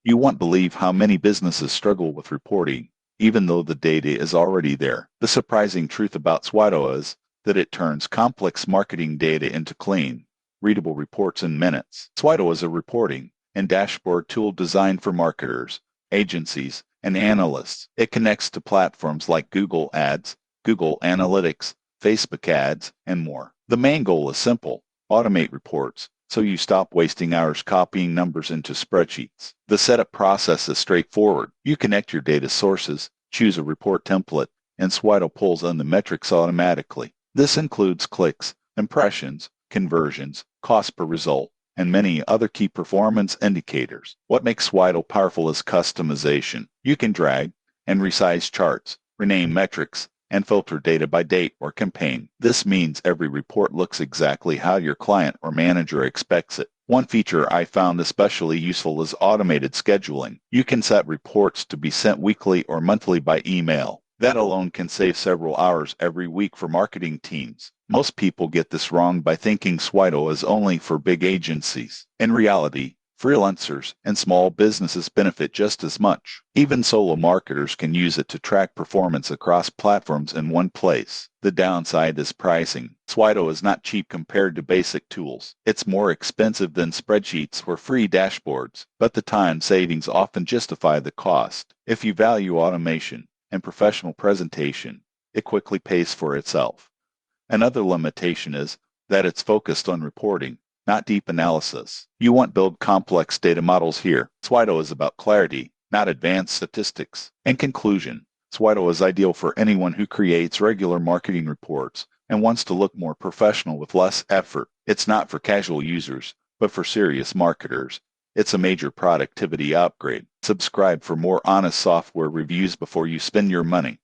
You won't believe how many businesses struggle with reporting, even though the data is already there. The surprising truth about Swydo is that it turns complex marketing data into clean, readable reports in minutes. Swydo is a reporting and dashboard tool designed for marketers, agencies, and analysts. It connects to platforms like Google Ads, Google Analytics, Facebook ads, and more. The main goal is simple: automate reports so you stop wasting hours copying numbers into spreadsheets. The setup process is straightforward. You connect your data sources, choose a report template, and Swydo pulls in the metrics automatically. This includes clicks, impressions, conversions, cost per result, and many other key performance indicators. What makes Swydo powerful is customization. You can drag and resize charts, rename metrics, and filter data by date or campaign. This means every report looks exactly how your client or manager expects it. One feature I found especially useful is automated scheduling. You can set reports to be sent weekly or monthly by email. That alone can save several hours every week for marketing teams. Most people get this wrong by thinking Swydo is only for big agencies. In reality, freelancers and small businesses benefit just as much. Even solo marketers can use it to track performance across platforms in one place. The downside is pricing. Swydo is not cheap compared to basic tools. It's more expensive than spreadsheets or free dashboards, but the time savings often justify the cost. If you value automation and professional presentation, it quickly pays for itself. Another limitation is that it's focused on reporting, not deep analysis. You won't build complex data models here. Swydo is about clarity, not advanced statistics. In conclusion, Swydo is ideal for anyone who creates regular marketing reports and wants to look more professional with less effort. It's not for casual users, but for serious marketers. It's a major productivity upgrade. Subscribe for more honest software reviews before you spend your money.